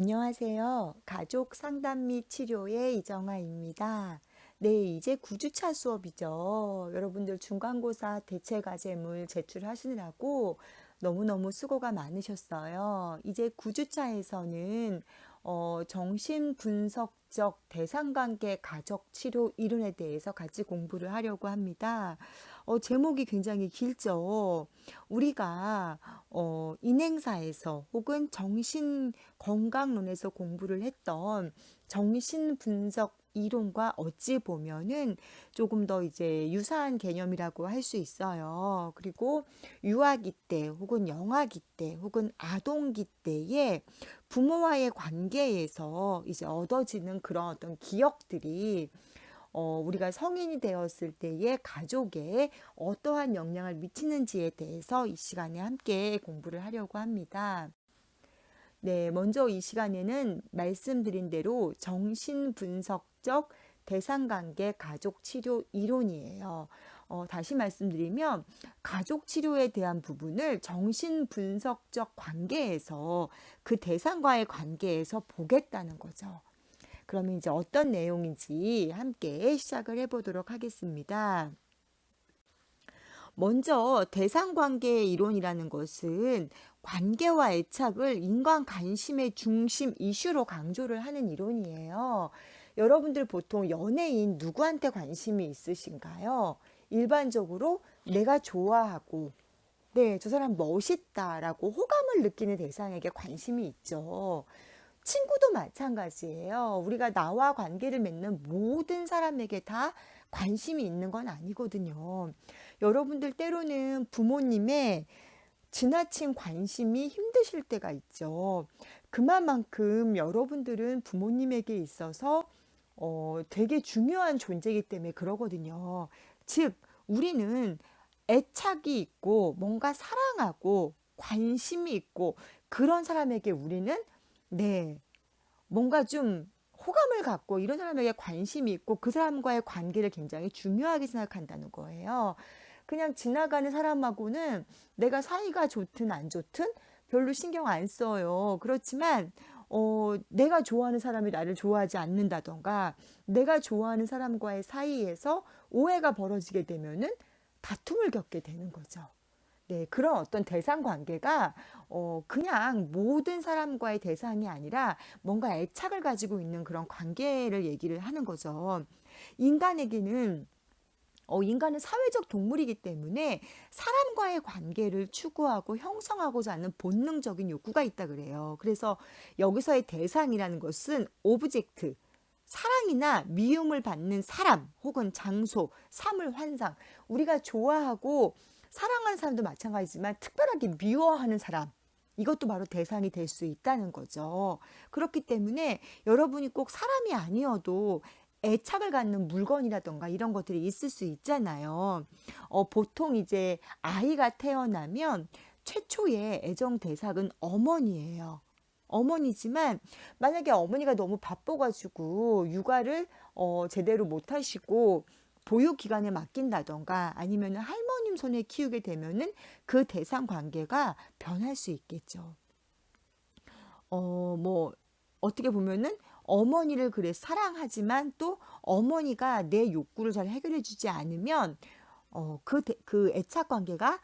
안녕하세요. 가족 상담 및 치료의 이정아입니다. 네, 이제 9주차 수업이죠. 여러분들 중간고사 대체 과제물 제출하시느라고 너무너무 수고가 많으셨어요. 이제 9주차에서는 정신분석적 대상관계 가족 치료 이론에 대해서 같이 공부를 하려고 합니다. 제목이 굉장히 길죠. 우리가 인행사에서 혹은 정신건강론에서 공부를 했던 정신분석 이론과 어찌 보면은 조금 더 이제 유사한 개념이라고 할 수 있어요. 그리고 유아기 때 혹은 영아기 때 혹은 아동기 때에 부모와의 관계에서 이제 얻어지는 그런 어떤 기억들이 우리가 성인이 되었을 때의 가족에 어떠한 영향을 미치는지에 대해서 이 시간에 함께 공부를 하려고 합니다. 네, 먼저 이 시간에는 말씀드린 대로 정신분석적 대상관계 가족치료 이론이에요. 다시 말씀드리면 가족 치료에 대한 부분을 정신분석적 관계에서 그 대상과의 관계에서 보겠다는 거죠. 그러면 이제 어떤 내용인지 함께 시작을 해보도록 하겠습니다. 먼저 대상관계 이론이라는 것은 관계와 애착을 인간 관심의 중심 이슈로 강조를 하는 이론이에요. 여러분들 보통 연예인 누구한테 관심이 있으신가요? 일반적으로 내가 좋아하고 네, 저 사람 멋있다라고 호감을 느끼는 대상에게 관심이 있죠. 친구도 마찬가지예요. 우리가 나와 관계를 맺는 모든 사람에게 다 관심이 있는 건 아니거든요. 여러분들 때로는 부모님의 지나친 관심이 힘드실 때가 있죠. 그만큼 여러분들은 부모님에게 있어서 되게 중요한 존재이기 때문에 그러거든요. 즉, 우리는 애착이 있고 뭔가 사랑하고 관심이 있고 그런 사람에게 우리는 네, 뭔가 좀 호감을 갖고 이런 사람에게 관심이 있고 그 사람과의 관계를 굉장히 중요하게 생각한다는 거예요. 그냥 지나가는 사람하고는 내가 사이가 좋든 안 좋든 별로 신경 안 써요. 그렇지만 내가 좋아하는 사람이 나를 좋아하지 않는다던가 내가 좋아하는 사람과의 사이에서 오해가 벌어지게 되면은 다툼을 겪게 되는 거죠. 네, 그런 어떤 대상 관계가 그냥 모든 사람과의 대상이 아니라 뭔가 애착을 가지고 있는 그런 관계를 얘기를 하는 거죠. 인간에게는 인간은 사회적 동물이기 때문에 사람과의 관계를 추구하고 형성하고자 하는 본능적인 욕구가 있다 그래요. 그래서 여기서의 대상이라는 것은 오브젝트, 사랑이나 미움을 받는 사람 혹은 장소, 사물, 환상, 우리가 좋아하고 사랑하는 사람도 마찬가지지만 특별하게 미워하는 사람, 이것도 바로 대상이 될 수 있다는 거죠. 그렇기 때문에 여러분이 꼭 사람이 아니어도 애착을 갖는 물건이라던가 이런 것들이 있을 수 있잖아요. 보통 이제 아이가 태어나면 최초의 애정 대상은 어머니예요. 어머니지만 만약에 어머니가 너무 바빠가지고 육아를 제대로 못 하시고 보육기관에 맡긴다던가 아니면 할머님 손에 키우게 되면은 그 대상 관계가 변할 수 있겠죠. 뭐 어떻게 보면은 어머니를 그래 사랑하지만 또 어머니가 내 욕구를 잘 해결해 주지 않으면 그 애착 관계가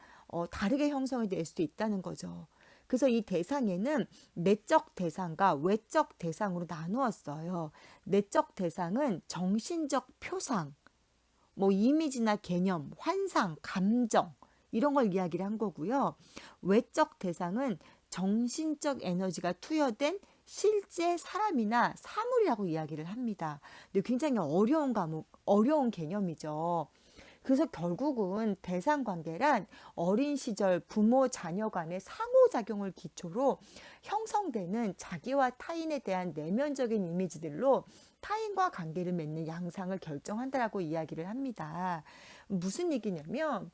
다르게 형성이 될 수도 있다는 거죠. 그래서 이 대상에는 내적 대상과 외적 대상으로 나누었어요. 내적 대상은 정신적 표상, 뭐 이미지나 개념, 환상, 감정 이런 걸 이야기를 한 거고요. 외적 대상은 정신적 에너지가 투여된 실제 사람이나 사물이라고 이야기를 합니다. 근데 굉장히 어려운 개념이죠. 그래서 결국은 대상 관계란 어린 시절 부모 자녀 간의 상호작용을 기초로 형성되는 자기와 타인에 대한 내면적인 이미지들로 타인과 관계를 맺는 양상을 결정한다라고 이야기를 합니다. 무슨 얘기냐면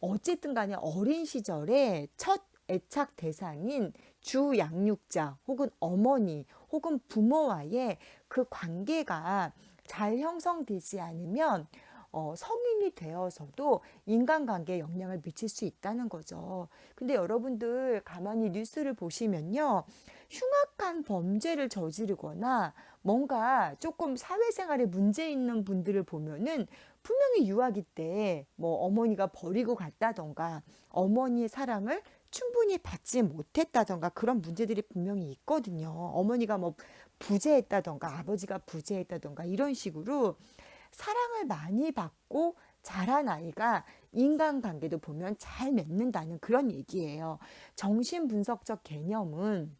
어쨌든 간에 어린 시절에 첫 애착 대상인 주 양육자 혹은 어머니 혹은 부모와의 그 관계가 잘 형성되지 않으면 성인이 되어서도 인간관계에 영향을 미칠 수 있다는 거죠. 근데 여러분들 가만히 뉴스를 보시면요. 흉악한 범죄를 저지르거나 뭔가 조금 사회생활에 문제 있는 분들을 보면은 분명히 유아기 때 뭐 어머니가 버리고 갔다던가 어머니의 사랑을 충분히 받지 못했다던가 그런 문제들이 분명히 있거든요. 어머니가 뭐 부재했다던가 아버지가 부재했다던가 이런 식으로 사랑을 많이 받고 자란 아이가 인간관계도 보면 잘 맺는다는 그런 얘기예요. 정신분석적 개념은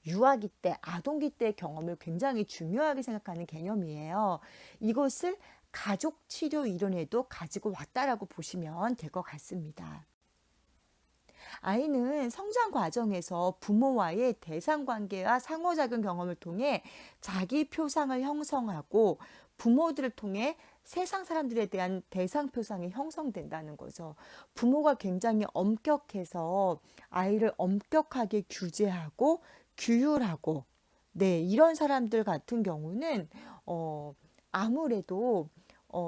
유아기 때, 아동기 때의 경험을 굉장히 중요하게 생각하는 개념이에요. 이것을 가족 치료 이론에도 가지고 왔다라고 보시면 될 것 같습니다. 아이는 성장 과정에서 부모와의 대상관계와 상호작용 경험을 통해 자기 표상을 형성하고 부모들을 통해 세상 사람들에 대한 대상 표상이 형성된다는 거죠. 부모가 굉장히 엄격해서 아이를 엄격하게 규제하고 규율하고 네, 이런 사람들 같은 경우는 아무래도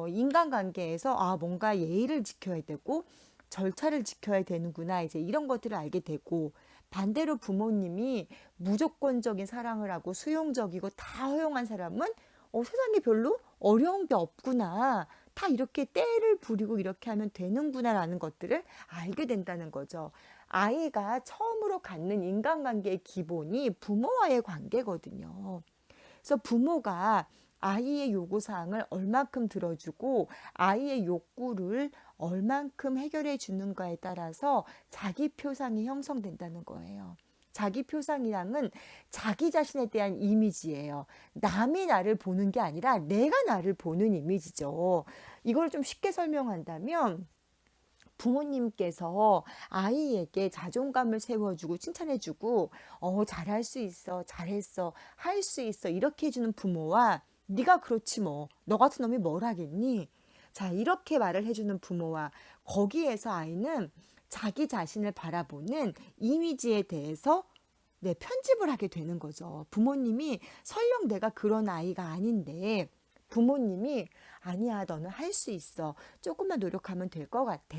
인간관계에서 뭔가 예의를 지켜야 되고 절차를 지켜야 되는구나 이제 이런 것들을 알게 되고 반대로 부모님이 무조건적인 사랑을 하고 수용적이고 다 허용한 사람은 세상에 별로 어려운 게 없구나. 다 이렇게 때를 부리고 이렇게 하면 되는구나라는 것들을 알게 된다는 거죠. 아이가 처음으로 갖는 인간관계의 기본이 부모와의 관계거든요. 그래서 부모가 아이의 요구사항을 얼만큼 들어주고 아이의 욕구를 얼만큼 해결해 주는가에 따라서 자기 표상이 형성된다는 거예요. 자기 표상이랑은 자기 자신에 대한 이미지예요. 남이 나를 보는 게 아니라 내가 나를 보는 이미지죠. 이걸 좀 쉽게 설명한다면 부모님께서 아이에게 자존감을 세워주고 칭찬해주고 잘할 수 있어, 잘했어, 할 수 있어 이렇게 해주는 부모와 네가 그렇지 뭐, 너 같은 놈이 뭘 하겠니? 자, 이렇게 말을 해주는 부모와 거기에서 아이는 자기 자신을 바라보는 이미지에 대해서 네, 편집을 하게 되는 거죠. 부모님이 설령 내가 그런 아이가 아닌데 부모님이 아니야, 너는 할 수 있어. 조금만 노력하면 될 것 같아.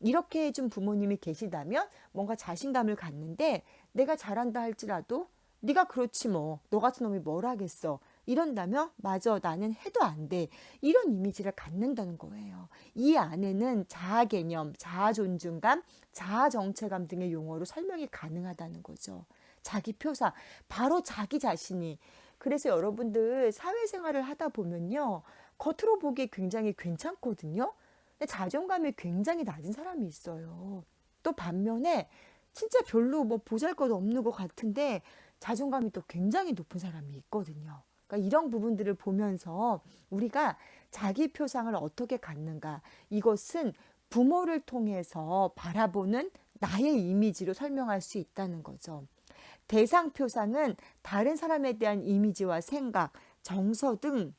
이렇게 해준 부모님이 계시다면 뭔가 자신감을 갖는데 내가 잘한다 할지라도 네가 그렇지 뭐, 너 같은 놈이 뭘 하겠어. 이런다면 맞아, 나는 해도 안 돼. 이런 이미지를 갖는다는 거예요. 이 안에는 자아 개념, 자아 존중감, 자아 정체감 등의 용어로 설명이 가능하다는 거죠. 자기 표상, 바로 자기 자신이. 그래서 여러분들 사회생활을 하다 보면요. 겉으로 보기에 굉장히 괜찮거든요. 근데 자존감이 굉장히 낮은 사람이 있어요. 또 반면에 진짜 별로 뭐 보잘것 없는 것 같은데 자존감이 또 굉장히 높은 사람이 있거든요. 그러니까 이런 부분들을 보면서 우리가 자기 표상을 어떻게 갖는가, 이것은 부모를 통해서 바라보는 나의 이미지로 설명할 수 있다는 거죠. 대상 표상은 다른 사람에 대한 이미지와 생각, 정서 등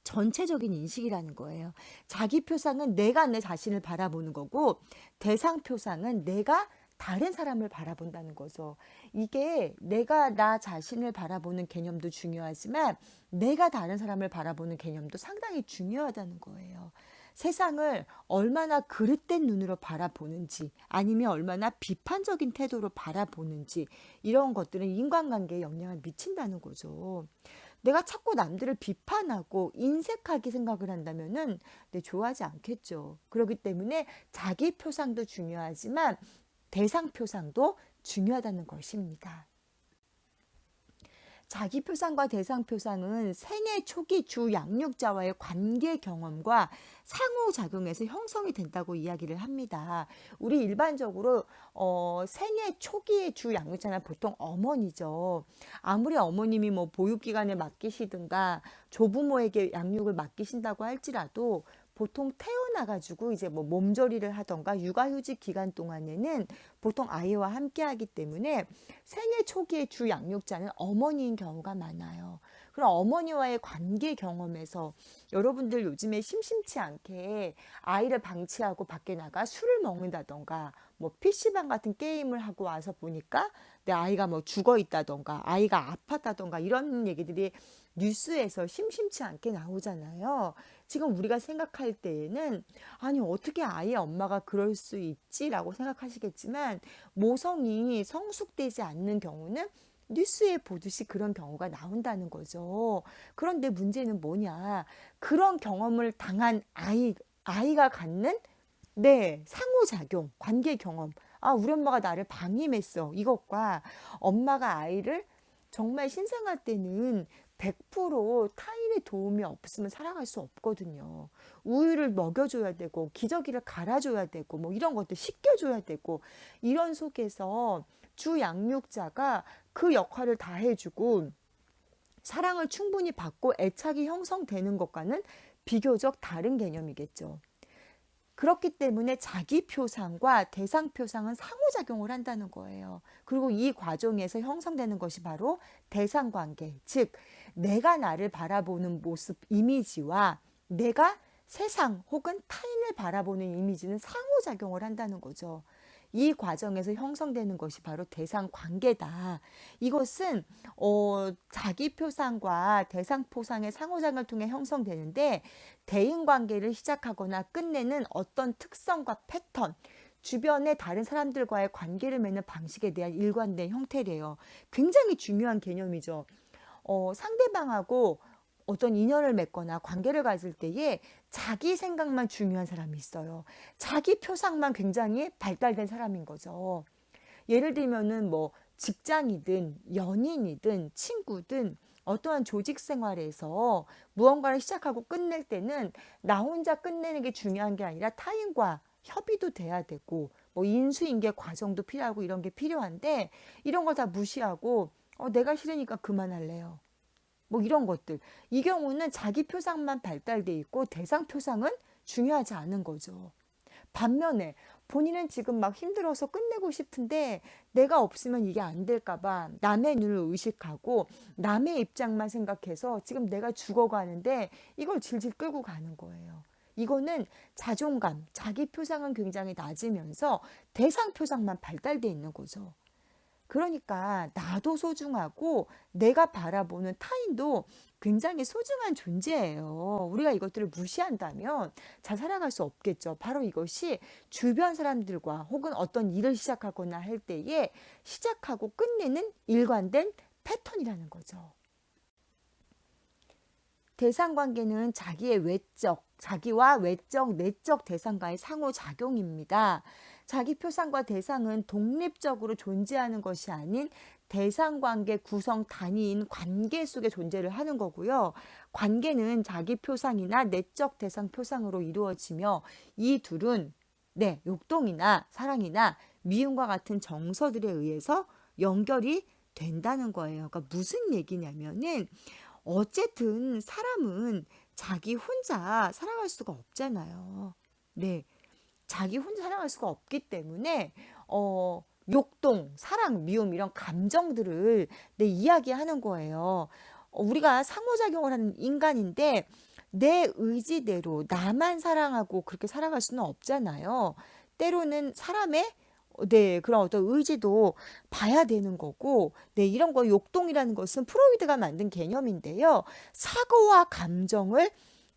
전체적인 인식이라는 거예요. 자기 표상은 내가 내 자신을 바라보는 거고 대상 표상은 내가 다른 사람을 바라본다는 거죠. 이게 내가 나 자신을 바라보는 개념도 중요하지만 내가 다른 사람을 바라보는 개념도 상당히 중요하다는 거예요. 세상을 얼마나 그릇된 눈으로 바라보는지 아니면 얼마나 비판적인 태도로 바라보는지 이런 것들은 인간관계에 영향을 미친다는 거죠. 내가 자꾸 남들을 비판하고 인색하게 생각을 한다면은 좋아하지 않겠죠. 그렇기 때문에 자기 표상도 중요하지만 대상 표상도 중요하다는 것입니다. 자기 표상과 대상 표상은 생애 초기 주 양육자와의 관계 경험과 상호작용에서 형성이 된다고 이야기를 합니다. 우리 일반적으로 생애 초기의 주 양육자는 보통 어머니죠. 아무리 어머님이 뭐 보육기관에 맡기시든가 조부모에게 양육을 맡기신다고 할지라도 보통 태어나가지고 이제 뭐 몸조리를 하던가 육아휴직 기간 동안에는 보통 아이와 함께 하기 때문에 생애 초기의 주 양육자는 어머니인 경우가 많아요. 그럼 어머니와의 관계 경험에서 여러분들 요즘에 심심치 않게 아이를 방치하고 밖에 나가 술을 먹는다던가 뭐 PC방 같은 게임을 하고 와서 보니까 내 아이가 뭐 죽어 있다던가 아이가 아팠다던가 이런 얘기들이 뉴스에서 심심치 않게 나오잖아요. 지금 우리가 생각할 때에는 아니 어떻게 아이의 엄마가 그럴 수 있지라고 생각하시겠지만 모성이 성숙되지 않는 경우는 뉴스에 보듯이 그런 경우가 나온다는 거죠. 그런데 문제는 뭐냐? 그런 경험을 당한 아이가 갖는 네, 상호작용, 관계 경험. 아, 우리 엄마가 나를 방임했어. 이것과 엄마가 아이를 정말 신생아 때는 100% 타인의 도움이 없으면 살아갈 수 없거든요. 우유를 먹여줘야 되고, 기저귀를 갈아줘야 되고, 뭐 이런 것들 씻겨줘야 되고, 이런 속에서 주 양육자가 그 역할을 다 해주고, 사랑을 충분히 받고 애착이 형성되는 것과는 비교적 다른 개념이겠죠. 그렇기 때문에 자기 표상과 대상 표상은 상호작용을 한다는 거예요. 그리고 이 과정에서 형성되는 것이 바로 대상 관계, 즉 내가 나를 바라보는 모습, 이미지와 내가 세상 혹은 타인을 바라보는 이미지는 상호작용을 한다는 거죠. 이 과정에서 형성되는 것이 바로 대상 관계다. 이것은 자기 표상과 대상 표상의 상호작용을 통해 형성되는데 대인 관계를 시작하거나 끝내는 어떤 특성과 패턴, 주변의 다른 사람들과의 관계를 맺는 방식에 대한 일관된 형태래요. 굉장히 중요한 개념이죠. 상대방하고 어떤 인연을 맺거나 관계를 가질 때에 자기 생각만 중요한 사람이 있어요. 자기 표상만 굉장히 발달된 사람인 거죠. 예를 들면은 뭐 직장이든 연인이든 친구든 어떠한 조직 생활에서 무언가를 시작하고 끝낼 때는 나 혼자 끝내는 게 중요한 게 아니라 타인과 협의도 돼야 되고 뭐 인수인계 과정도 필요하고 이런 게 필요한데 이런 거 다 무시하고 내가 싫으니까 그만할래요. 뭐 이런 것들. 이 경우는 자기 표상만 발달돼 있고 대상 표상은 중요하지 않은 거죠. 반면에 본인은 지금 막 힘들어서 끝내고 싶은데 내가 없으면 이게 안 될까 봐 남의 눈을 의식하고 남의 입장만 생각해서 지금 내가 죽어가는데 이걸 질질 끌고 가는 거예요. 이거는 자존감, 자기 표상은 굉장히 낮으면서 대상 표상만 발달돼 있는 거죠. 그러니까 나도 소중하고 내가 바라보는 타인도 굉장히 소중한 존재예요. 우리가 이것들을 무시한다면 잘 살아갈 수 없겠죠. 바로 이것이 주변 사람들과 혹은 어떤 일을 시작하거나 할 때에 시작하고 끝내는 일관된 패턴이라는 거죠. 대상 관계는 자기와 외적, 내적 대상과의 상호작용입니다. 자기 표상과 대상은 독립적으로 존재하는 것이 아닌 대상 관계 구성 단위인 관계 속에 존재를 하는 거고요. 관계는 자기 표상이나 내적 대상 표상으로 이루어지며 이 둘은 욕동이나 사랑이나 미움과 같은 정서들에 의해서 연결이 된다는 거예요. 그러니까 무슨 얘기냐면은 어쨌든 사람은 자기 혼자 살아갈 수가 없잖아요. 네. 자기 혼자 살아갈 수가 없기 때문에 욕동, 사랑, 미움 이런 감정들을 이야기하는 거예요. 우리가 상호작용을 하는 인간인데 내 의지대로 나만 사랑하고 그렇게 살아갈 수는 없잖아요. 때로는 사람의 그런 어떤 의지도 봐야 되는 거고, 이런 거 욕동이라는 것은 프로이드가 만든 개념인데요. 사고와 감정을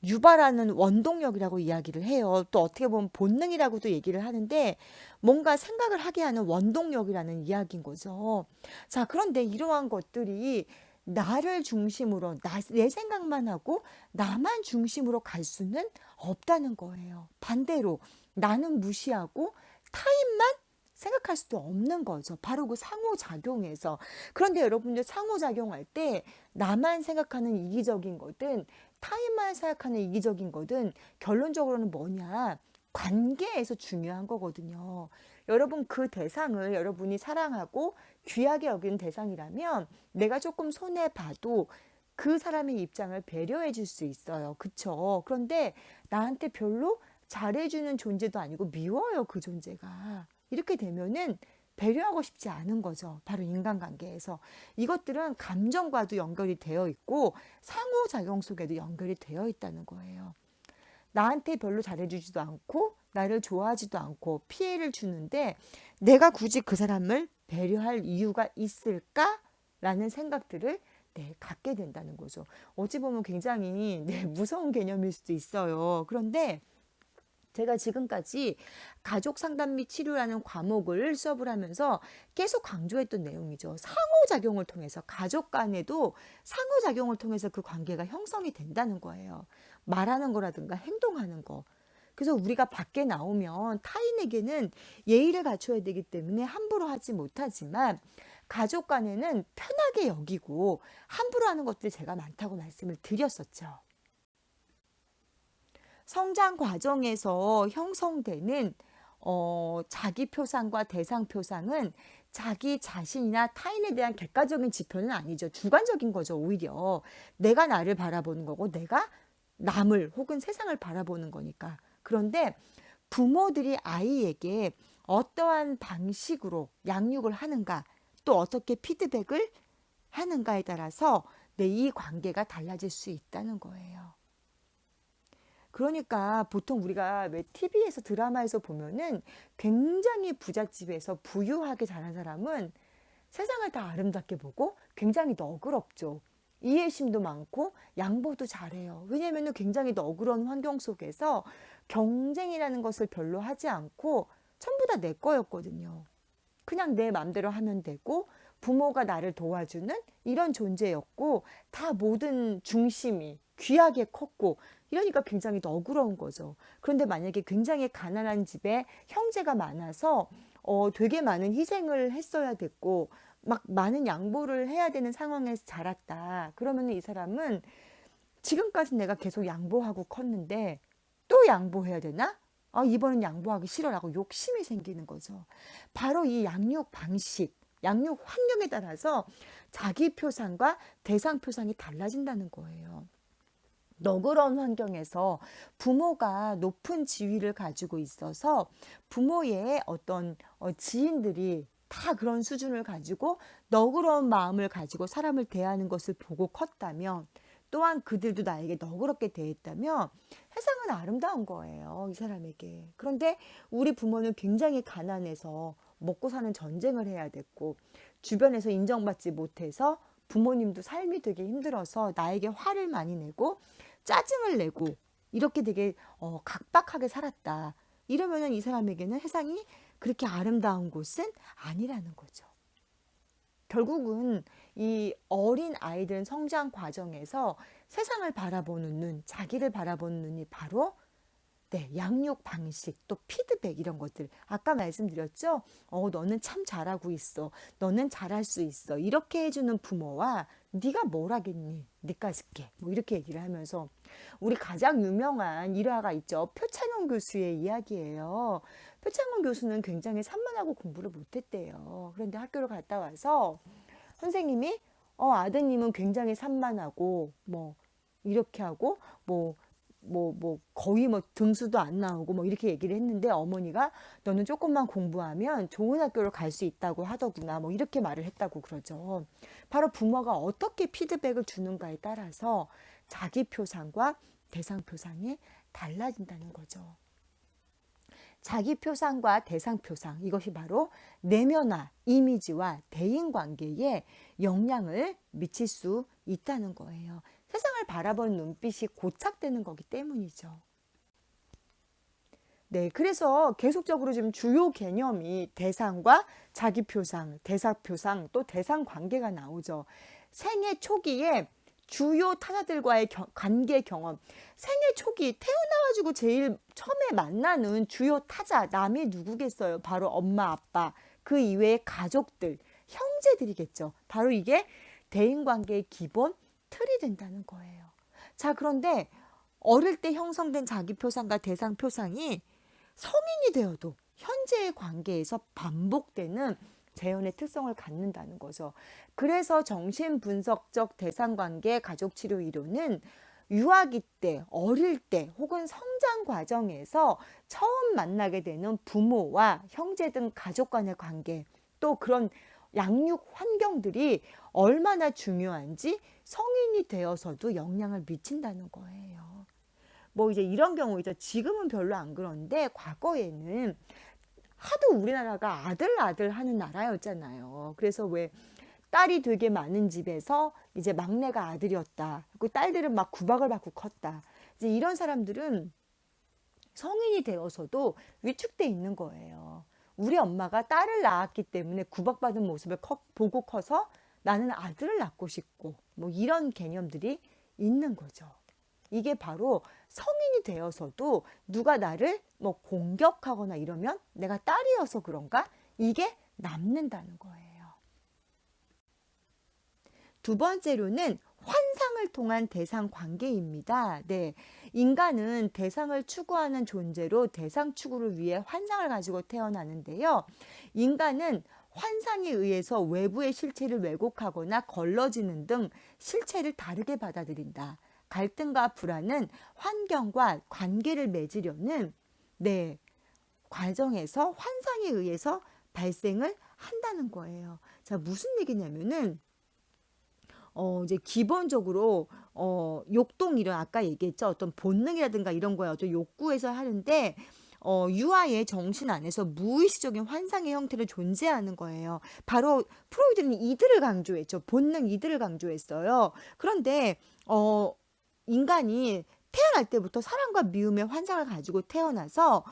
유발하는 원동력이라고 이야기를 해요. 또 어떻게 보면 본능이라고도 얘기를 하는데 뭔가 생각을 하게 하는 원동력이라는 이야기인 거죠. 자, 그런데 이러한 것들이 나를 중심으로 내 생각만 하고 나만 중심으로 갈 수는 없다는 거예요. 반대로 나는 무시하고 타인만 생각할 수도 없는 거죠. 바로 그 상호작용에서. 그런데 여러분들 상호작용할 때 나만 생각하는 이기적인 거든 타인만 생각하는 이기적인 거든 결론적으로는 뭐냐? 관계에서 중요한 거거든요. 여러분 그 대상을 여러분이 사랑하고 귀하게 여기는 대상이라면 내가 조금 손해봐도 그 사람의 입장을 배려해 줄 수 있어요. 그쵸? 그런데 나한테 별로 잘해주는 존재도 아니고 미워요. 그 존재가. 이렇게 되면은 배려하고 싶지 않은 거죠. 바로 인간관계에서. 이것들은 감정과도 연결이 되어 있고 상호작용 속에도 연결이 되어 있다는 거예요. 나한테 별로 잘해주지도 않고 나를 좋아하지도 않고 피해를 주는데 내가 굳이 그 사람을 배려할 이유가 있을까? 라는 생각들을 네, 갖게 된다는 거죠. 어찌 보면 굉장히 네, 무서운 개념일 수도 있어요. 그런데 제가 지금까지 가족 상담 및 치료라는 과목을 수업을 하면서 계속 강조했던 내용이죠. 상호작용을 통해서 가족 간에도 상호작용을 통해서 그 관계가 형성이 된다는 거예요. 말하는 거라든가 행동하는 거. 그래서 우리가 밖에 나오면 타인에게는 예의를 갖춰야 되기 때문에 함부로 하지 못하지만 가족 간에는 편하게 여기고 함부로 하는 것들이 제가 많다고 말씀을 드렸었죠. 성장 과정에서 형성되는 자기 표상과 대상 표상은 자기 자신이나 타인에 대한 객관적인 지표는 아니죠. 주관적인 거죠, 오히려. 내가 나를 바라보는 거고 내가 남을 혹은 세상을 바라보는 거니까. 그런데 부모들이 아이에게 어떠한 방식으로 양육을 하는가, 또 어떻게 피드백을 하는가에 따라서 이 관계가 달라질 수 있다는 거예요. 그러니까 보통 우리가 왜 TV에서 드라마에서 보면은 굉장히 부잣집에서 부유하게 자란 사람은 세상을 다 아름답게 보고 굉장히 너그럽죠. 이해심도 많고 양보도 잘해요. 왜냐하면 굉장히 너그러운 환경 속에서 경쟁이라는 것을 별로 하지 않고 전부 다 내 거였거든요. 그냥 내 맘대로 하면 되고 부모가 나를 도와주는 이런 존재였고 다 모든 중심이 귀하게 컸고 이러니까 굉장히 너그러운 거죠. 그런데 만약에 굉장히 가난한 집에 형제가 많아서 되게 많은 희생을 했어야 됐고 막 많은 양보를 해야 되는 상황에서 자랐다. 그러면 이 사람은 지금까지 내가 계속 양보하고 컸는데 또 양보해야 되나? 이번엔 양보하기 싫어라고 욕심이 생기는 거죠. 바로 이 양육 방식, 양육 환경에 따라서 자기 표상과 대상 표상이 달라진다는 거예요. 너그러운 환경에서 부모가 높은 지위를 가지고 있어서 부모의 어떤 지인들이 다 그런 수준을 가지고 너그러운 마음을 가지고 사람을 대하는 것을 보고 컸다면 또한 그들도 나에게 너그럽게 대했다면 세상은 아름다운 거예요. 이 사람에게. 그런데 우리 부모는 굉장히 가난해서 먹고 사는 전쟁을 해야 됐고 주변에서 인정받지 못해서 부모님도 삶이 되게 힘들어서 나에게 화를 많이 내고 짜증을 내고 이렇게 되게 각박하게 살았다. 이러면은 이 사람에게는 세상이 그렇게 아름다운 곳은 아니라는 거죠. 결국은 이 어린 아이들은 성장 과정에서 세상을 바라보는 눈, 자기를 바라보는 눈이 바로 양육 방식, 또 피드백 이런 것들. 아까 말씀드렸죠? 너는 참 잘하고 있어. 너는 잘할 수 있어. 이렇게 해주는 부모와 네가 뭘 하겠니? 니까짓 게. 뭐 이렇게 얘기를 하면서 우리 가장 유명한 일화가 있죠. 표창원 교수의 이야기예요. 표창원 교수는 굉장히 산만하고 공부를 못했대요. 그런데 학교를 갔다 와서 선생님이 아드님은 굉장히 산만하고 뭐 이렇게 하고 거의 등수도 안 나오고 이렇게 얘기를 했는데 어머니가 너는 조금만 공부하면 좋은 학교를 갈 수 있다고 하더구나 이렇게 말을 했다고 그러죠. 바로 부모가 어떻게 피드백을 주는가에 따라서 자기 표상과 대상 표상이 달라진다는 거죠. 자기 표상과 대상 표상 이것이 바로 내면화, 이미지와 대인관계에 영향을 미칠 수 있다는 거예요. 세상을 바라보는 눈빛이 고착되는 거기 때문이죠. 네, 그래서 계속적으로 지금 주요 개념이 대상과 자기 표상, 대상 표상, 또 대상 관계가 나오죠. 생애 초기에 주요 타자들과의 관계 경험. 생애 초기 태어나가지고 제일 처음에 만나는 주요 타자, 남이 누구겠어요? 바로 엄마, 아빠, 그 이외의 가족들, 형제들이겠죠. 바로 이게 대인관계의 기본 틀이 된다는 거예요. 자, 그런데 어릴 때 형성된 자기 표상과 대상 표상이 성인이 되어도 현재의 관계에서 반복되는 재현의 특성을 갖는다는 거죠. 그래서 정신분석적 대상관계 가족치료 이론은 유아기 때, 어릴 때 혹은 성장 과정에서 처음 만나게 되는 부모와 형제 등 가족 간의 관계, 또 그런 양육 환경들이 얼마나 중요한지 성인이 되어서도 영향을 미친다는 거예요. 이제 이런 경우이죠. 지금은 별로 안 그런데 과거에는 하도 우리나라가 아들 하는 나라였잖아요. 그래서 왜 딸이 되게 많은 집에서 이제 막내가 아들이었다. 그 딸들은 막 구박을 받고 컸다. 이제 이런 사람들은 성인이 되어서도 위축돼 있는 거예요. 우리 엄마가 딸을 낳았기 때문에 구박받은 모습을 보고 커서 나는 아들을 낳고 싶고 뭐 이런 개념들이 있는 거죠. 이게 바로 성인이 되어서도 누가 나를 뭐 공격하거나 이러면 내가 딸이어서 그런가? 이게 남는다는 거예요. 두 번째로는 환상을 통한 대상 관계입니다. 네. 인간은 대상을 추구하는 존재로 대상 추구를 위해 환상을 가지고 태어나는데요. 인간은 환상에 의해서 외부의 실체를 왜곡하거나 걸러지는 등 실체를 다르게 받아들인다. 갈등과 불안은 환경과 관계를 맺으려는 네, 과정에서 환상에 의해서 발생을 한다는 거예요. 자, 무슨 얘기냐면은 이제 기본적으로 욕동이런 아까 얘기했죠. 어떤 본능이라든가 이런 거에 어떤 욕구에서 하는데 유아의 정신 안에서 무의식적인 환상의 형태로 존재하는 거예요. 바로 프로이드는 이들을 강조했죠. 본능 이들을 강조했어요. 그런데 인간이 태어날 때부터 사랑과 미움의 환상을 가지고 태어나서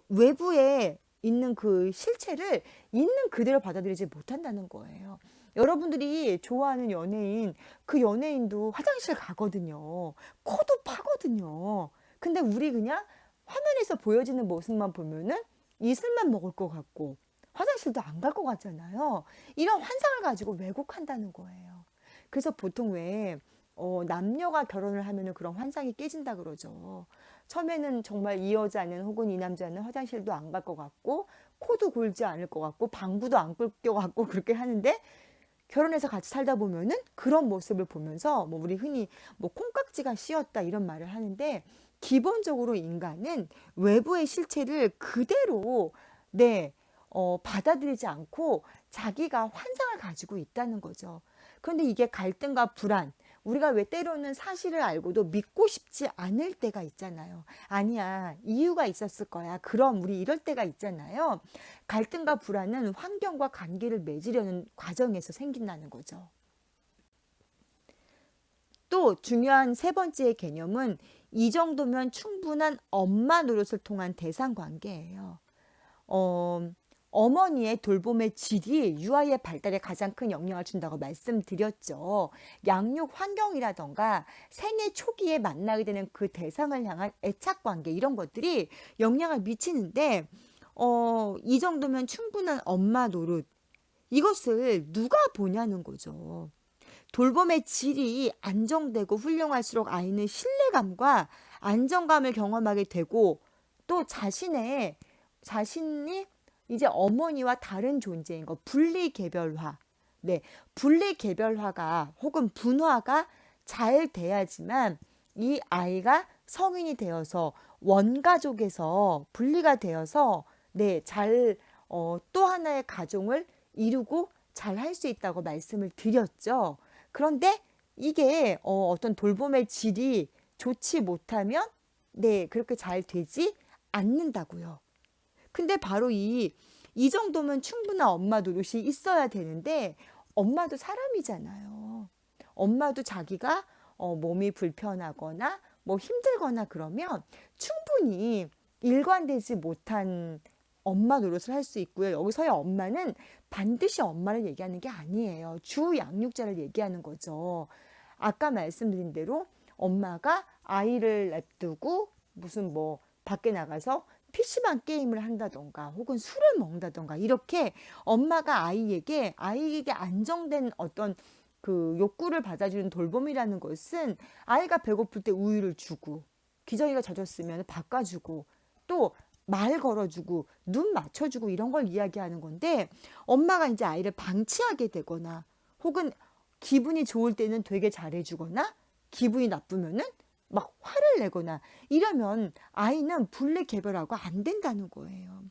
외부에 있는 그 실체를 있는 그대로 받아들이지 못한다는 거예요. 여러분들이 좋아하는 연예인, 그 연예인도 화장실 가거든요. 코도 파거든요. 근데 우리 그냥 화면에서 보여지는 모습만 보면은 이슬만 먹을 것 같고 화장실도 안 갈 것 같잖아요. 이런 환상을 가지고 왜곡한다는 거예요. 그래서 보통 왜 남녀가 결혼을 하면은 그런 환상이 깨진다 그러죠. 처음에는 정말 이 여자는 혹은 이 남자는 화장실도 안 갈 것 같고 코도 골지 않을 것 같고 방구도 안 꿀 것 같고 그렇게 하는데 결혼해서 같이 살다 보면은 그런 모습을 보면서 뭐 우리 흔히 뭐 콩깍지가 씌었다 이런 말을 하는데 기본적으로 인간은 외부의 실체를 그대로 네, 받아들이지 않고 자기가 환상을 가지고 있다는 거죠. 그런데 이게 갈등과 불안, 우리가 왜 때로는 사실을 알고도 믿고 싶지 않을 때가 있잖아요. 아니야, 이유가 있었을 거야. 그럼 우리 이럴 때가 있잖아요. 갈등과 불안은 환경과 관계를 맺으려는 과정에서 생긴다는 거죠. 또 중요한 세 번째 개념은 이 정도면 충분한 엄마 노릇을 통한 대상 관계예요. 어, 어머니의 돌봄의 질이 유아의 발달에 가장 큰 영향을 준다고 말씀드렸죠. 양육 환경이라던가 생애 초기에 만나게 되는 그 대상을 향한 애착 관계 이런 것들이 영향을 미치는데 이 정도면 충분한 엄마 노릇 이것을 누가 보냐는 거죠. 돌봄의 질이 안정되고 훌륭할수록 아이는 신뢰감과 안정감을 경험하게 되고 또 자신이 이제 어머니와 다른 존재인 거 분리개별화. 네, 분리개별화가 혹은 분화가 잘 돼야지만 이 아이가 성인이 되어서 원가족에서 분리가 되어서 네, 또 하나의 가정을 이루고 잘 할 수 있다고 말씀을 드렸죠. 그런데 이게 어떤 돌봄의 질이 좋지 못하면 네, 그렇게 잘 되지 않는다고요. 근데 바로 이 정도면 충분한 엄마 노릇이 있어야 되는데 엄마도 사람이잖아요. 엄마도 자기가 몸이 불편하거나 뭐 힘들거나 그러면 충분히 일관되지 못한 엄마 노릇을 할 수 있고요. 여기서의 엄마는 반드시 엄마를 얘기하는 게 아니에요. 주 양육자를 얘기하는 거죠. 아까 말씀드린 대로 엄마가 아이를 냅두고 무슨 뭐 밖에 나가서 PC방 게임을 한다던가 혹은 술을 먹는다던가 이렇게 엄마가 아이에게 안정된 어떤 그 욕구를 받아주는 돌봄이라는 것은 아이가 배고플 때 우유를 주고 기저귀가 젖었으면 바꿔주고 또 말 걸어주고 눈 맞춰주고 이런 걸 이야기하는 건데 엄마가 이제 아이를 방치하게 되거나 혹은 기분이 좋을 때는 되게 잘해주거나 기분이 나쁘면은 막 화를 내거나 이러면 아이는 분리개별하고 안 된다는 거예요.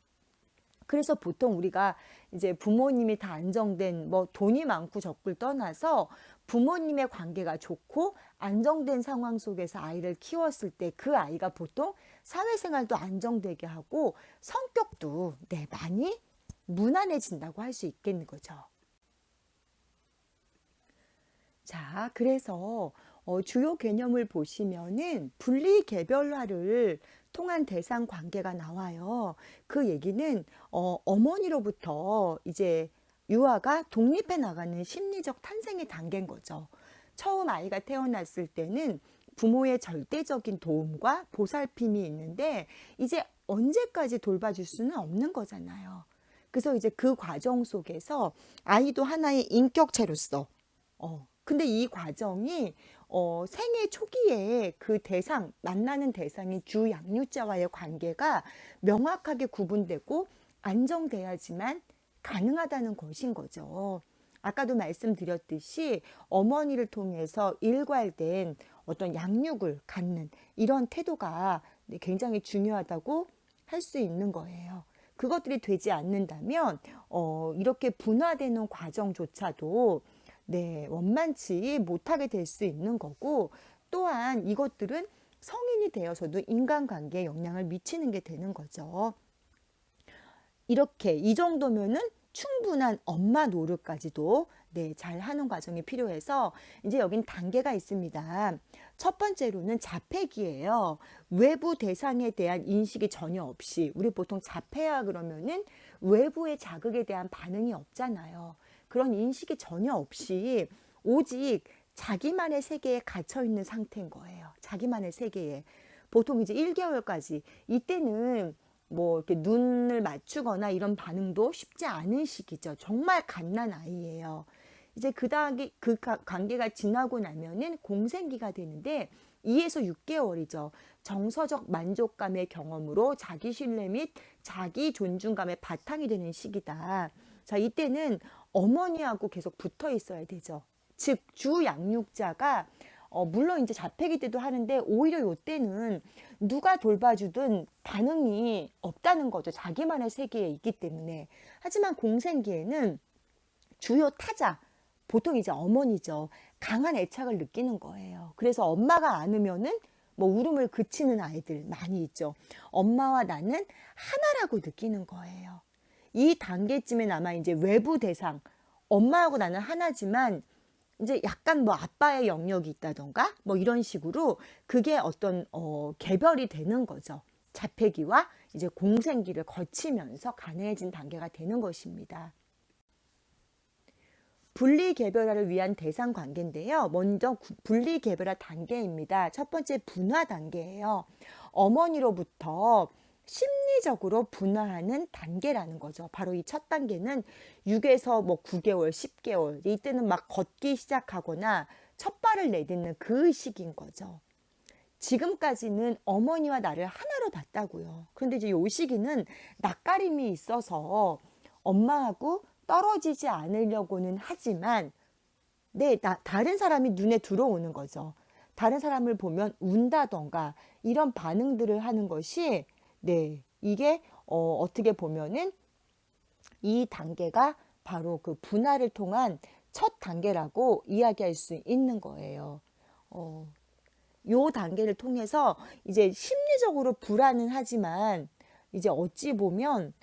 그래서 보통 우리가 이제 부모님이 다 안정된 뭐 돈이 많고 적을 떠나서 부모님의 관계가 좋고 안정된 상황 속에서 아이를 키웠을 때 그 아이가 보통 사회생활도 안정되게 하고 성격도 네, 많이 무난해진다고 할 수 있겠는 거죠. 자, 그래서 주요 개념을 보시면은 분리개별화를 통한 대상 관계가 나와요. 그 얘기는 어머니로부터 이제 유아가 독립해 나가는 심리적 탄생의 단계인 거죠. 처음 아이가 태어났을 때는 부모의 절대적인 도움과 보살핌이 있는데 이제 언제까지 돌봐줄 수는 없는 거잖아요. 그래서 이제 그 과정 속에서 아이도 하나의 인격체로서 근데 이 과정이 생애 초기에 그 대상, 만나는 대상이 주 양육자와의 관계가 명확하게 구분되고 안정돼야지만 가능하다는 것인 거죠. 아까도 말씀드렸듯이 어머니를 통해서 일괄된 어떤 양육을 갖는 이런 태도가 굉장히 중요하다고 할 수 있는 거예요. 그것들이 되지 않는다면 이렇게 분화되는 과정조차도 원만치 못하게 될 수 있는 거고 또한 이것들은 성인이 되어서도 인간관계에 영향을 미치는 게 되는 거죠. 이렇게 이 정도면은 충분한 엄마 노릇까지도 잘 하는 과정이 필요해서 이제 여긴 단계가 있습니다. 첫 번째로는 자폐기예요. 외부 대상에 대한 인식이 전혀 없이 우리 보통 자폐야 그러면은 외부의 자극에 대한 반응이 없잖아요. 그런 인식이 전혀 없이 오직 자기만의 세계에 갇혀 있는 상태인 거예요. 자기만의 세계에. 보통 이제 1개월까지 이때는 뭐 이렇게 눈을 맞추거나 이런 반응도 쉽지 않은 시기죠. 정말 갓난 아이예요. 이제 그 다음에 관계가 지나고 나면은 공생기가 되는데 2에서 6개월이죠. 정서적 만족감의 경험으로 자기 신뢰 및 자기 존중감의 바탕이 되는 시기다. 자, 이때는 어머니하고 계속 붙어 있어야 되죠. 즉, 주 양육자가 물론 이제 자폐기 때도 하는데 오히려 이때는 누가 돌봐주든 반응이 없다는 거죠. 자기만의 세계에 있기 때문에. 하지만 공생기에는 주요 타자, 보통 이제 어머니죠. 강한 애착을 느끼는 거예요. 그래서 엄마가 안으면은 뭐 울음을 그치는 아이들 많이 있죠. 엄마와 나는 하나라고 느끼는 거예요. 이 단계쯤엔 아마 이제 외부 대상, 엄마하고 나는 하나지만 이제 약간 뭐 아빠의 영역이 있다던가 뭐 이런 식으로 그게 어떤 개별이 되는 거죠. 자폐기와 이제 공생기를 거치면서 가능해진 단계가 되는 것입니다. 분리개별화를 위한 대상 관계인데요. 먼저 분리개별화 단계입니다. 첫 번째 분화 단계예요. 어머니로부터 심리적으로 분화하는 단계라는 거죠. 바로 이 첫 단계는 6에서 뭐 9개월, 10개월 이때는 막 걷기 시작하거나 첫 발을 내딛는 그 시기인 거죠. 지금까지는 어머니와 나를 하나로 봤다고요. 그런데 이제 이 시기는 낯가림이 있어서 엄마하고 떨어지지 않으려고는 하지만 다른 사람이 눈에 들어오는 거죠. 다른 사람을 보면 운다던가 이런 반응들을 하는 것이 이게 어떻게 보면은 이 단계가 바로 그 분할을 통한 첫 단계라고 이야기할 수 있는 거예요. 요 단계를 통해서 이제 심리적으로 불안은 하지만 이제 어찌 보면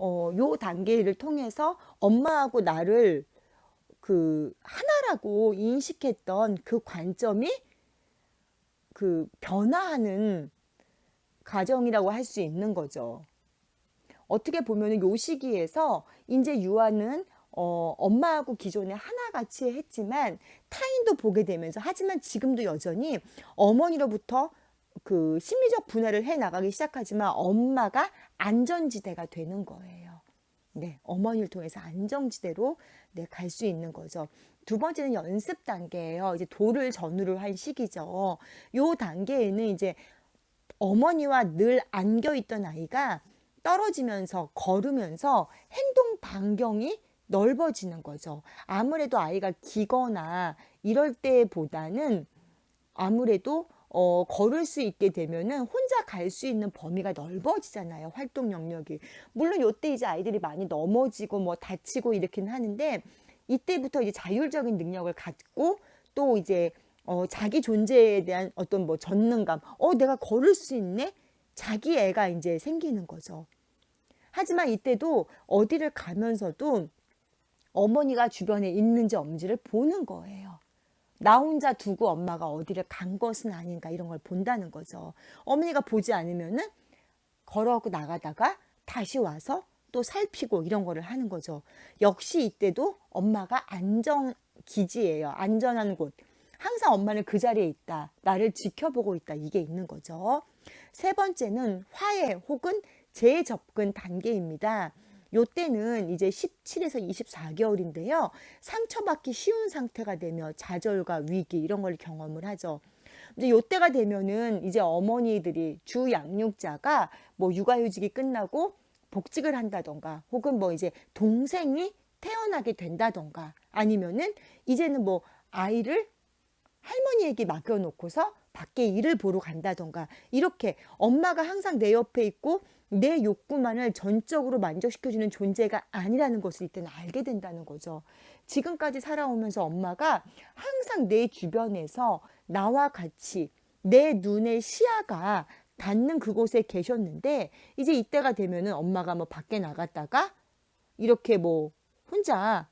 요 단계를 통해서 엄마하고 나를 그 하나라고 인식했던 그 관점이 그 변화하는 과정이라고 할 수 있는 거죠. 어떻게 보면 요 시기에서 이제 유아는 엄마하고 기존에 하나같이 했지만 타인도 보게 되면서 하지만 지금도 여전히 어머니로부터 그 심리적 분해를 해 나가기 시작하지만 엄마가 안전지대가 되는 거예요. 어머니를 통해서 안정지대로 갈 수 있는 거죠. 두 번째는 연습 단계예요. 이제 도를 전후를 한 시기죠. 요 단계에는 이제 어머니와 늘 안겨 있던 아이가 떨어지면서 걸으면서 행동 반경이 넓어지는 거죠. 아무래도 아이가 기거나 이럴 때보다는 아무래도 걸을 수 있게 되면은 혼자 갈 수 있는 범위가 넓어지잖아요. 활동 영역이. 물론 이때 이제 아이들이 많이 넘어지고 뭐 다치고 이렇긴 하는데 이때부터 이제 자율적인 능력을 갖고 또 이제 자기 존재에 대한 어떤 뭐 전능감, 내가 걸을 수 있네? 자기 애가 이제 생기는 거죠. 하지만 이때도 어디를 가면서도 어머니가 주변에 있는지 없는지를 보는 거예요. 나 혼자 두고 엄마가 어디를 간 것은 아닌가 이런 걸 본다는 거죠. 어머니가 보지 않으면은 걸어갖고 나가다가 다시 와서 또 살피고 이런 거를 하는 거죠. 역시 이때도 엄마가 안전 기지예요. 안전한 곳. 항상 엄마는 그 자리에 있다. 나를 지켜보고 있다. 이게 있는 거죠. 세 번째는 화해 혹은 재접근 단계입니다. 요때는 이제 17에서 24개월인데요. 상처받기 쉬운 상태가 되며 좌절과 위기 이런 걸 경험을 하죠. 이제 요때가 되면은 이제 어머니들이 주 양육자가 뭐 육아휴직이 끝나고 복직을 한다던가 혹은 뭐 이제 동생이 태어나게 된다던가 아니면은 이제는 뭐 아이를 할머니에게 맡겨놓고서 밖에 일을 보러 간다던가 이렇게 엄마가 항상 내 옆에 있고 내 욕구만을 전적으로 만족시켜주는 존재가 아니라는 것을 이때는 알게 된다는 거죠. 지금까지 살아오면서 엄마가 항상 내 주변에서 나와 같이 내 눈의 시야가 닿는 그곳에 계셨는데 이제 이때가 되면은 엄마가 뭐 밖에 나갔다가 이렇게 뭐 혼자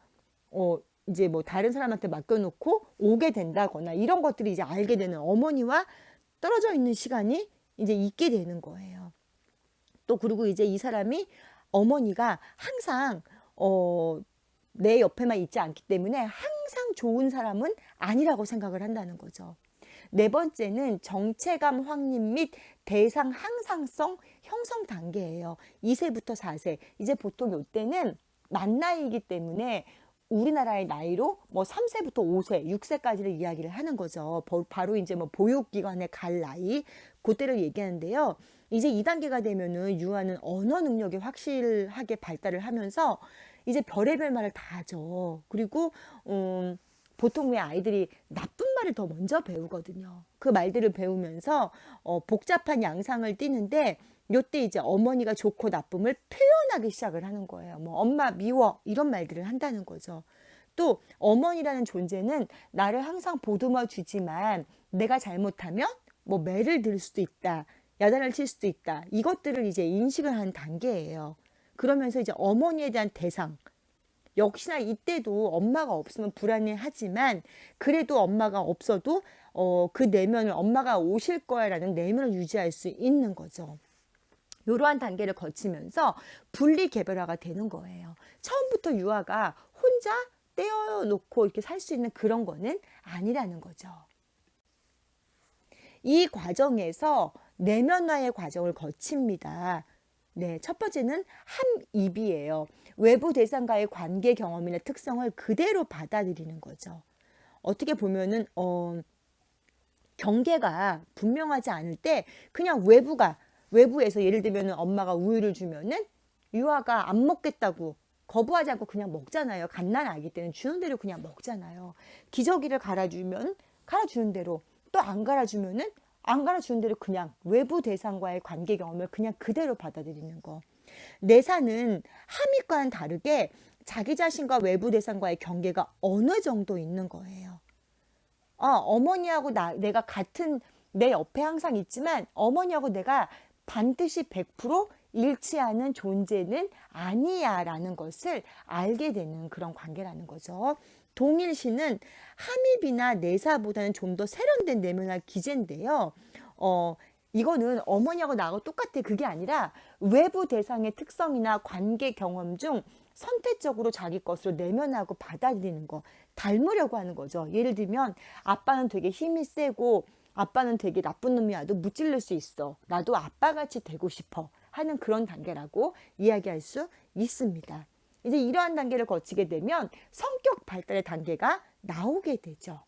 이제 뭐 다른 사람한테 맡겨놓고 오게 된다거나 이런 것들이 이제 알게 되는 어머니와 떨어져 있는 시간이 이제 있게 되는 거예요. 또 그리고 이제 이 사람이 어머니가 항상 내 옆에만 있지 않기 때문에 항상 좋은 사람은 아니라고 생각을 한다는 거죠. 네 번째는 정체감 확립 및 대상 항상성 형성 단계예요. 2세부터 4세. 이제 보통 이때는 만 나이이기 때문에 우리나라의 나이로 뭐 3세부터 5세, 6세까지를 이야기를 하는 거죠. 바로 이제 뭐 보육기관에 갈 나이, 그때를 얘기하는데요. 이제 2단계가 되면은 유아는 언어 능력이 확실하게 발달을 하면서 이제 별의별 말을 다 하죠. 그리고 보통 왜 아이들이 나쁜 말을 더 먼저 배우거든요. 그 말들을 배우면서 복잡한 양상을 띠는데 요때 이제 어머니가 좋고 나쁨을 표현하기 시작을 하는 거예요. 뭐 엄마 미워 이런 말들을 한다는 거죠. 또 어머니라는 존재는 나를 항상 보듬어 주지만 내가 잘못하면 뭐 매를 들 수도 있다. 야단을 칠 수도 있다. 이것들을 이제 인식을 하는 단계예요. 그러면서 이제 어머니에 대한 대상. 역시나 이때도 엄마가 없으면 불안해하지만 그래도 엄마가 없어도 그 내면을 엄마가 오실 거야라는 내면을 유지할 수 있는 거죠. 이러한 단계를 거치면서 분리 개별화가 되는 거예요. 처음부터 유아가 혼자 떼어놓고 이렇게 살 수 있는 그런 거는 아니라는 거죠. 이 과정에서 내면화의 과정을 거칩니다. 네, 첫 번째는 함입이에요. 외부 대상과의 관계 경험이나 특성을 그대로 받아들이는 거죠. 어떻게 보면은 경계가 분명하지 않을 때 그냥 외부에서 예를 들면 엄마가 우유를 주면은 유아가 안 먹겠다고 거부하지 않고 그냥 먹잖아요. 갓난 아기 때는 주는 대로 그냥 먹잖아요. 기저귀를 갈아주면 갈아주는 대로 또 안 갈아주면은 안 갈아주는 대로 그냥 외부 대상과의 관계 경험을 그냥 그대로 받아들이는 거. 내사는 함익과는 다르게 자기 자신과 외부 대상과의 경계가 어느 정도 있는 거예요. 어머니하고 내가 같은 내 옆에 항상 있지만 어머니하고 내가 반드시 100% 일치하는 존재는 아니야 라는 것을 알게 되는 그런 관계라는 거죠. 동일시는 함입이나 내사보다는 좀 더 세련된 내면화 기제인데요. 이거는 어머니하고 나하고 똑같아. 그게 아니라 외부 대상의 특성이나 관계 경험 중 선택적으로 자기 것으로 내면하고 받아들이는 거, 닮으려고 하는 거죠. 예를 들면 아빠는 되게 힘이 세고 아빠는 되게 나쁜 놈이야도 무찔릴 수 있어. 나도 아빠같이 되고 싶어 하는 그런 단계라고 이야기할 수 있습니다. 이제 이러한 단계를 거치게 되면 성격 발달의 단계가 나오게 되죠.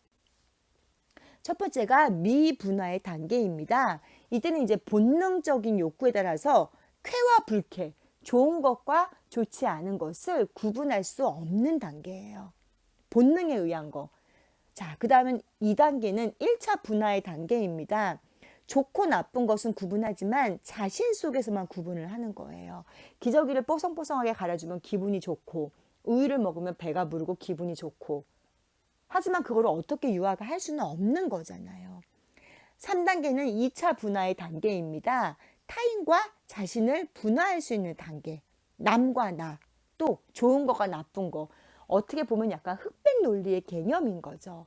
첫 번째가 미분화의 단계입니다. 이때는 이제 본능적인 욕구에 따라서 쾌와 불쾌, 좋은 것과 좋지 않은 것을 구분할 수 없는 단계예요. 본능에 의한 거. 자, 그 다음은 2단계는 1차 분화의 단계입니다. 좋고 나쁜 것은 구분하지만 자신 속에서만 구분을 하는 거예요. 기저귀를 뽀송뽀송하게 갈아주면 기분이 좋고 우유를 먹으면 배가 부르고 기분이 좋고 하지만 그걸 어떻게 유아가 할 수는 없는 거잖아요. 3단계는 2차 분화의 단계입니다. 타인과 자신을 분화할 수 있는 단계. 남과 나, 또 좋은 거가 나쁜 거. 어떻게 보면 약간 흑백 논리의 개념인 거죠.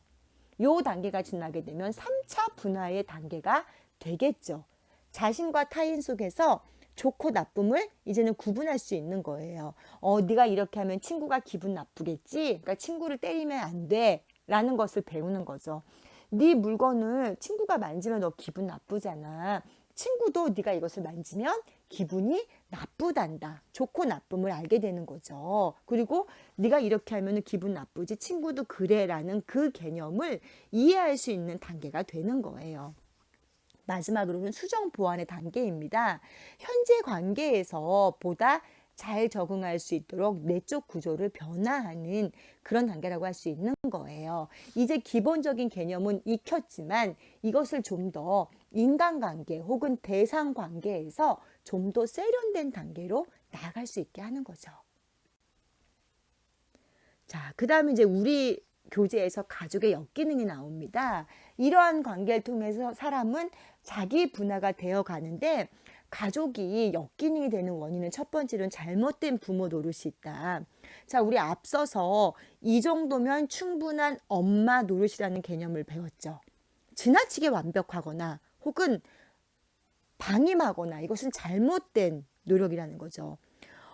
요 단계가 지나게 되면 3차 분화의 단계가 되겠죠. 자신과 타인 속에서 좋고 나쁨을 이제는 구분할 수 있는 거예요. 네가 이렇게 하면 친구가 기분 나쁘겠지. 그러니까 친구를 때리면 안 돼. 라는 것을 배우는 거죠. 네 물건을 친구가 만지면 너 기분 나쁘잖아. 친구도 네가 이것을 만지면 기분이 나쁘단다. 좋고 나쁨을 알게 되는 거죠. 그리고 네가 이렇게 하면 기분 나쁘지. 친구도 그래라는 그 개념을 이해할 수 있는 단계가 되는 거예요. 마지막으로는 수정 보완의 단계입니다. 현재 관계에서 보다 잘 적응할 수 있도록 내적 구조를 변화하는 그런 단계라고 할 수 있는 거예요. 이제 기본적인 개념은 익혔지만 이것을 좀 더 인간관계 혹은 대상관계에서 좀 더 세련된 단계로 나아갈 수 있게 하는 거죠. 자, 그 다음에 이제 우리 교재에서 가족의 역기능이 나옵니다. 이러한 관계를 통해서 사람은 자기 분화가 되어 가는데 가족이 역기능이 되는 원인은 첫 번째로는 잘못된 부모 노릇이 있다. 자, 우리 앞서서 이 정도면 충분한 엄마 노릇이라는 개념을 배웠죠. 지나치게 완벽하거나 혹은 방임하거나 이것은 잘못된 노력이라는 거죠.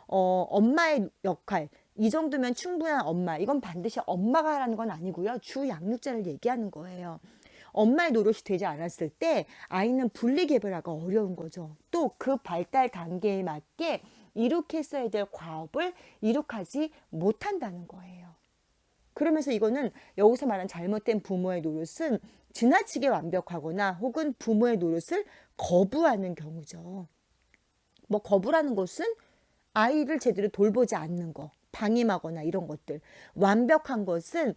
엄마의 역할, 이 정도면 충분한 엄마, 이건 반드시 엄마가 하라는 건 아니고요. 주 양육자를 얘기하는 거예요. 엄마의 노릇이 되지 않았을 때 아이는 분리개별화가 어려운 거죠. 또 그 발달 단계에 맞게 이룩했어야 될 과업을 이룩하지 못한다는 거예요. 그러면서 이거는 여기서 말한 잘못된 부모의 노릇은 지나치게 완벽하거나 혹은 부모의 노릇을 거부하는 경우죠. 뭐 거부라는 것은 아이를 제대로 돌보지 않는 거, 방임하거나 이런 것들. 완벽한 것은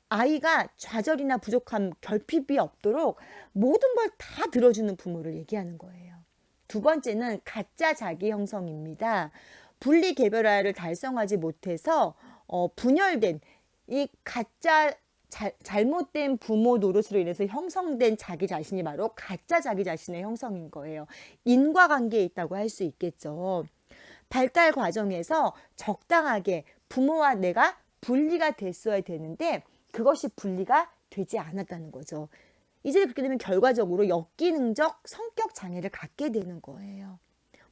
아이가 좌절이나 부족함, 결핍이 없도록 모든 걸 다 들어주는 부모를 얘기하는 거예요. 두 번째는 가짜 자기 형성입니다. 분리개별화를 달성하지 못해서 분열된 이 가짜 잘못된 부모 노릇으로 인해서 형성된 자기 자신이 바로 가짜 자기 자신의 형성인 거예요. 인과관계에 있다고 할 수 있겠죠. 발달 과정에서 적당하게 부모와 내가 분리가 됐어야 되는데 그것이 분리가 되지 않았다는 거죠. 이제 그렇게 되면 결과적으로 역기능적 성격 장애를 갖게 되는 거예요.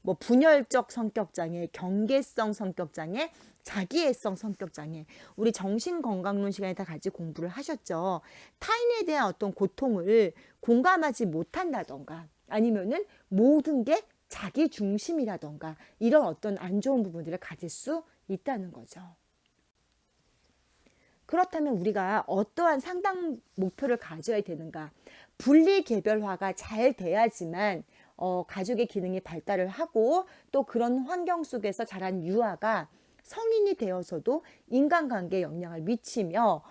뭐 분열적 성격 장애, 경계성 성격 장애, 자기애성 성격 장애. 우리 정신건강론 시간에 다 같이 공부를 하셨죠. 타인에 대한 어떤 고통을 공감하지 못한다던가 아니면은 모든 게 자기 중심이라던가 이런 어떤 안 좋은 부분들을 가질 수 있다는 거죠. 그렇다면 우리가 어떠한 상담 목표를 가져야 되는가? 분리개별화가 잘 돼야지만 가족의 기능이 발달을 하고 또 그런 환경 속에서 자란 유아가 성인이 되어서도 인간관계에 영향을 미치며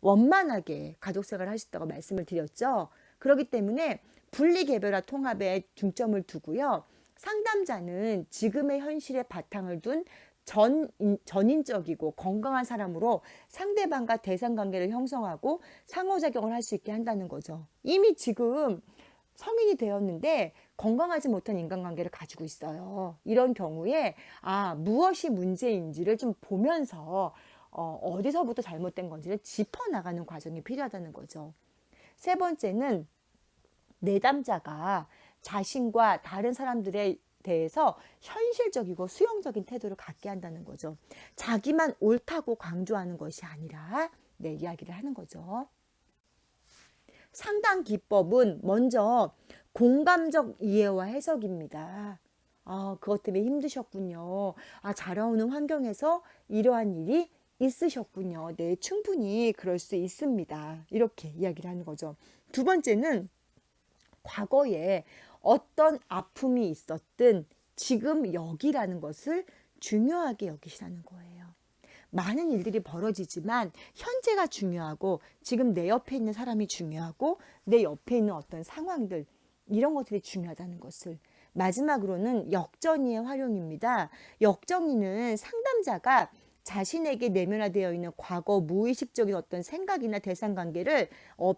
원만하게 가족생활을 할 수 있다고 말씀을 드렸죠. 그렇기 때문에 분리개별화 통합에 중점을 두고요. 상담자는 지금의 현실에 바탕을 둔 전인적이고 건강한 사람으로 상대방과 대상관계를 형성하고 상호작용을 할 수 있게 한다는 거죠. 이미 지금 성인이 되었는데 건강하지 못한 인간관계를 가지고 있어요. 이런 경우에 무엇이 문제인지를 좀 보면서 어디서부터 잘못된 건지를 짚어나가는 과정이 필요하다는 거죠. 세 번째는 내담자가 자신과 다른 사람들에 대해서 현실적이고 수용적인 태도를 갖게 한다는 거죠. 자기만 옳다고 강조하는 것이 아니라 이야기를 하는 거죠. 상담 기법은 먼저 공감적 이해와 해석입니다. 그것 때문에 힘드셨군요. 자라오는 환경에서 이러한 일이 있으셨군요. 네, 충분히 그럴 수 있습니다. 이렇게 이야기를 하는 거죠. 두 번째는 과거에 어떤 아픔이 있었든 지금 여기라는 것을 중요하게 여기시라는 거예요. 많은 일들이 벌어지지만 현재가 중요하고 지금 내 옆에 있는 사람이 중요하고 내 옆에 있는 어떤 상황들 이런 것들이 중요하다는 것을. 마지막으로는 역전이의 활용입니다. 역전이는 상담자가 자신에게 내면화되어 있는 과거 무의식적인 어떤 생각이나 대상관계를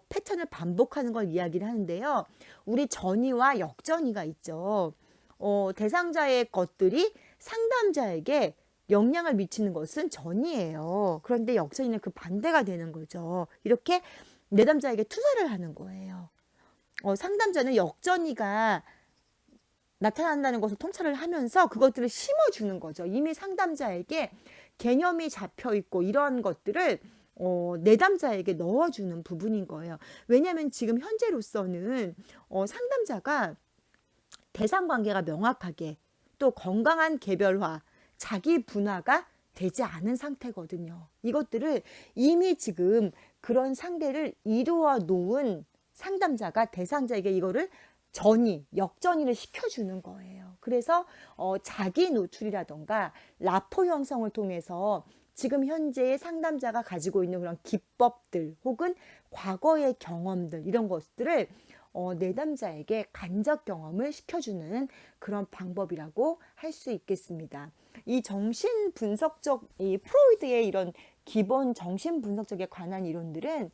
패턴을 반복하는 걸 이야기를 하는데요. 우리 전이와 역전이가 있죠. 대상자의 것들이 상담자에게 영향을 미치는 것은 전이에요. 그런데 역전이는 그 반대가 되는 거죠. 이렇게 내담자에게 투사를 하는 거예요. 상담자는 역전이가 나타난다는 것을 통찰을 하면서 그것들을 심어주는 거죠. 이미 상담자에게 개념이 잡혀 있고 이러한 것들을 내담자에게 넣어주는 부분인 거예요. 왜냐하면 지금 현재로서는 상담자가 대상 관계가 명확하게 또 건강한 개별화, 자기 분화가 되지 않은 상태거든요. 이것들을 이미 지금 그런 상태를 이루어 놓은 상담자가 대상자에게 이거를 역전이를 시켜주는 거예요. 그래서 자기 노출이라던가 라포 형성을 통해서 지금 현재의 상담자가 가지고 있는 그런 기법들 혹은 과거의 경험들 이런 것들을 내담자에게 간접 경험을 시켜주는 그런 방법이라고 할 수 있겠습니다. 이 정신분석적, 이 프로이드의 이런 기본 정신분석적에 관한 이론들은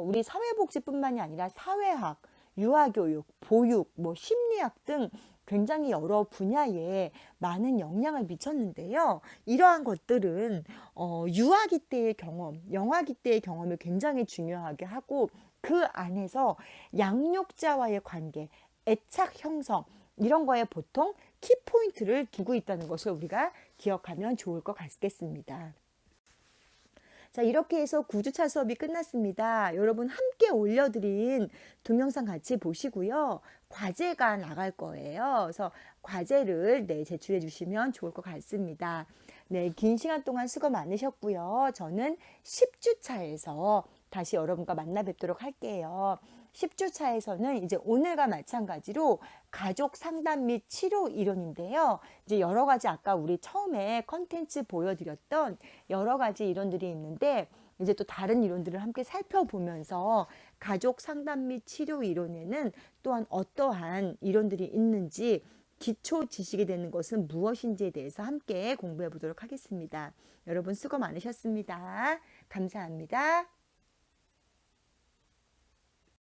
우리 사회복지뿐만이 아니라 사회학, 유아교육, 보육, 심리학 등 굉장히 여러 분야에 많은 영향을 미쳤는데요. 이러한 것들은 유아기 때의 경험, 영아기 때의 경험을 굉장히 중요하게 하고 그 안에서 양육자와의 관계, 애착 형성 이런 거에 보통 키포인트를 두고 있다는 것을 우리가 기억하면 좋을 것 같겠습니다. 자, 이렇게 해서 9주차 수업이 끝났습니다. 여러분 함께 올려드린 동영상 같이 보시고요. 과제가 나갈 거예요. 그래서 과제를 제출해 주시면 좋을 것 같습니다. 네, 긴 시간 동안 수고 많으셨고요. 저는 10주차에서 다시 여러분과 만나 뵙도록 할게요. 10주차에서는 이제 오늘과 마찬가지로 가족 상담 및 치료 이론인데요. 이제 여러 가지 아까 우리 처음에 컨텐츠 보여드렸던 여러 가지 이론들이 있는데 이제 또 다른 이론들을 함께 살펴보면서 가족 상담 및 치료 이론에는 또한 어떠한 이론들이 있는지 기초 지식이 되는 것은 무엇인지에 대해서 함께 공부해 보도록 하겠습니다. 여러분 수고 많으셨습니다. 감사합니다.